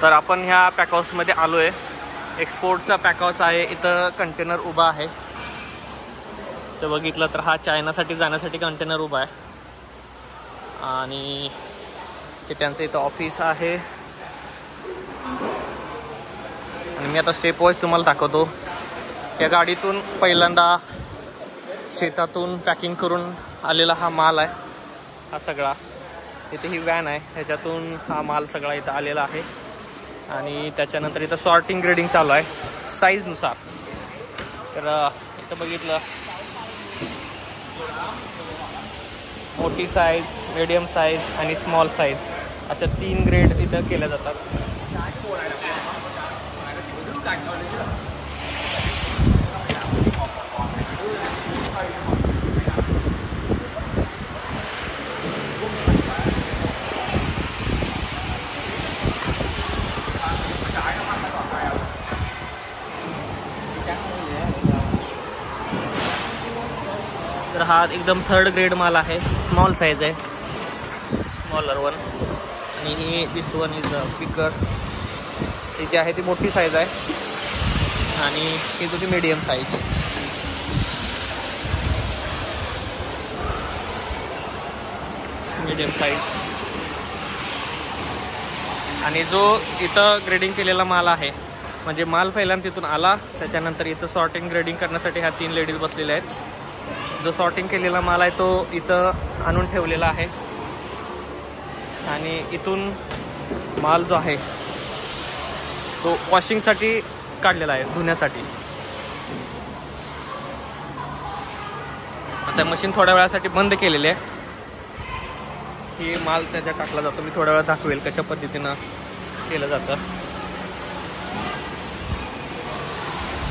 तर आपण ह्या पॅक हाऊसमध्ये आलो आहे. एक्सपोर्टचा पॅक हाऊस आहे. इथं कंटेनर उभा आहे. तर बघितलं तर हा चायनासाठी जाण्यासाठी कंटेनर उभा आहे आणि ते त्यांचं इथं ऑफिस आहे. आणि मी आता स्टेप वाईज तुम्हाला दाखवतो. या गाडीतून पहिल्यांदा शेतातून पॅकिंग करून आलेला हा माल आहे. हा सगळा इथे ही व्हॅन आहे, ह्याच्यातून हा माल सगळा इथं आलेला आहे. आणि त्याच्यानंतर इथं सॉर्टिंग ग्रेडिंग चालू आहे साईजनुसार. तर इथं बघितलं मोठी साईज, मीडियम साईज आणि स्मॉल साईज अशा 3 ग्रेड इथं केल्या जातात. तर हा एकदम 3rd ग्रेड माल आहे. स्मॉल साईज आहे, स्मॉलर वन. आणि ही दिस वन इज बिगर. ही जी आहे ती मोठी साईज आहे आणि ही तुझी मीडियम साईज. Medium size. आणि जो इथं ग्रेडिंग केलेला माल आहे, म्हणजे माल पहिल्यांदा तिथून आला, त्याच्यानंतर इथं सॉर्टिंग ग्रेडिंग करण्यासाठी ह्या 3 लेडीज बसलेल्या आहेत. जो सॉर्टिंग केलेला माल आहे तो इथं आणून ठेवलेला आहे आणि इथून माल जो आहे तो वॉशिंगसाठी काढलेला आहे, धुण्यासाठी. आता मशीन थोड्या वेळासाठी बंद केलेली आहे. ही माल त्याच्यात टाकला जातो. मी थोड्या वेळात दाखवेल कशा पद्धतीनं केलं जातं.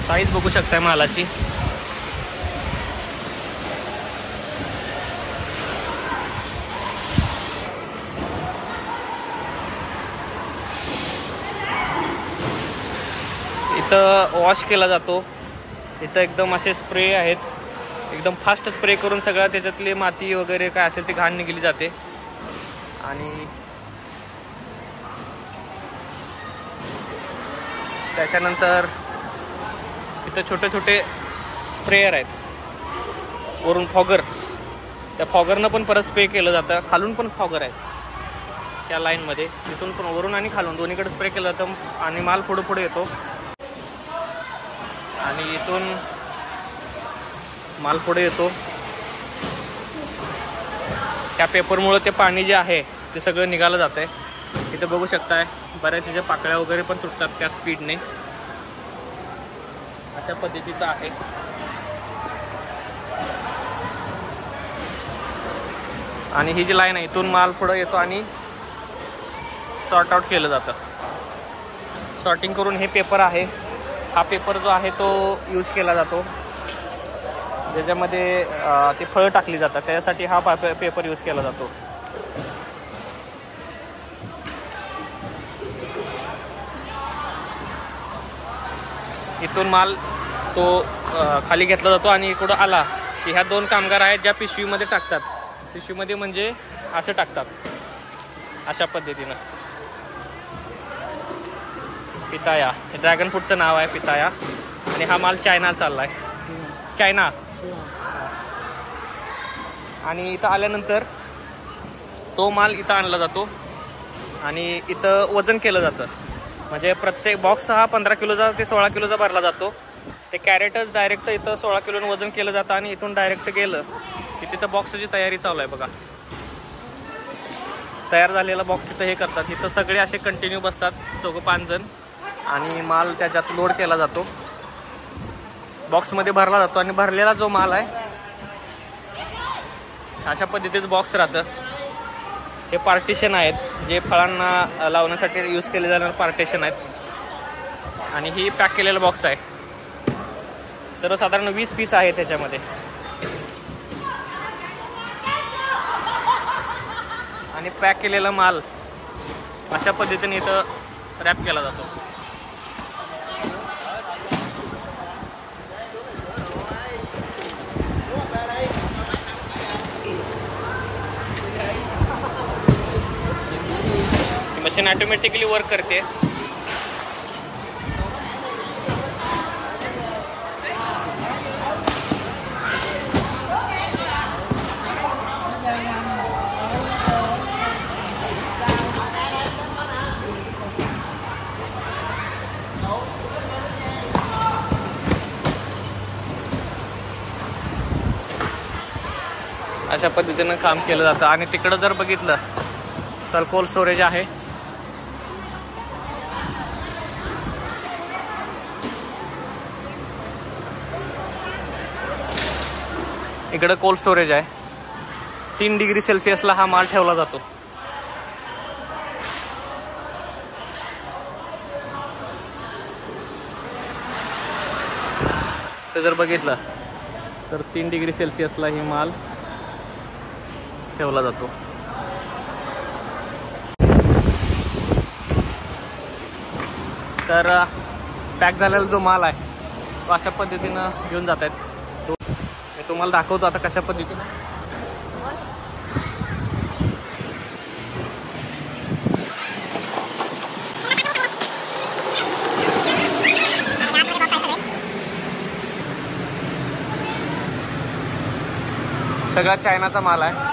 साईज बघू शकताय मालाची. इथं वॉश केला जातो. इथं एकदम असे स्प्रे आहेत, एकदम फास्ट स्प्रे करून सगळं त्याच्यातली माती वगैरे काय असेल ती घाण निघली जाते. आणि त्याच्यानंतर इथं छोटे छोटे स्प्रेयर आहेत, वरून फॉगर्स. त्या फॉगरनं पण परत स्प्रे केलं जातं. खालून पण फॉगर आहे त्या लाईनमध्ये, तिथून पण वरून आणि खालून दोन्हीकडे स्प्रे केलं जातं आणि माल पुढे पुढे येतो. आणि इथून माल पुढे येतो. त्या पेपरमुळे ते पाणी जे आहे ते सगळं निघालं जात आहे. इथं बघू शकताय बऱ्याच ज्या पाकळ्या वगैरे पण तुटतात त्या स्पीडने. अशा पद्धतीचं आहे. आणि ही जी लाईन आहे इथून माल पुढे येतो आणि सॉर्ट आउट केलं जातं. सॉर्टिंग करून हे पेपर आहे, हा पेपर जो आहे तो यूज केला जातो ज्याच्यामध्ये ते फळं टाकली जातात, त्यासाठी हा पेपर यूज केला जातो. इथून माल तो खाली घेतला जातो आणि इकडं आला की ह्या 2 कामगार आहेत ज्या पिशवीमध्ये टाकतात. पिशवीमध्ये म्हणजे असं टाकतात अशा पद्धतीनं. पिताया, हे ड्रॅगन फ्रूटचं नाव आहे पिताया. आणि हा माल चायना चालला आहे, चायना. आणि इथं आल्यानंतर तो माल इथं आणला जातो आणि इथं वजन केलं जातं. म्हणजे प्रत्येक बॉक्स हा 15 किलोचा ते 16 किलोचा भरला जातो. ते कॅरेटच डायरेक्ट इथं 16 किलोनं वजन केलं जातं आणि इथून डायरेक्ट गेलं की तिथं बॉक्सची तयारी चालू आहे बघा. तयार झालेला बॉक्स इथं हे करतात. इथं सगळे असे कंटिन्यू बसतात 4-5 जण आणि माल त्याच्यात लोड केला जातो, बॉक्समध्ये भरला जातो. आणि भरलेला जो माल आहे अशा पद्धतीचं बॉक्स राहतं. हे पार्टिशन आहेत जे फळांना लावण्यासाठी यूज केले जाणारे पार्टिशन आहेत. आणि ही पॅक केलेला बॉक्स आहे. सर्वसाधारण 20 पीस आहे त्याच्यामध्ये. आणि पॅक केलेला माल अशा पद्धतीने इथं रॅप केला जातो. मशीन ऑटोमॅटिकली वर्क करते. अशा पद्धतीनं काम केलं जातं. आणि तिकडं जर बघितलं तर कोल्ड स्टोरेज आहे. इकडं कोल्ड स्टोरेज आहे. 3 डिग्री सेल्सिअसला हा माल ठेवला जातो. तर जर बघितलं तर 3 डिग्री सेल्सिअसला ही माल ठेवला जातो. तर पॅक झालेला जो माल आहे तो अशा पद्धतीनं घेऊन जात आहेत. मी तुम्हाला दाखवतो आता कशा पद्धतीनं. सगळा चायनाचा माल आहे.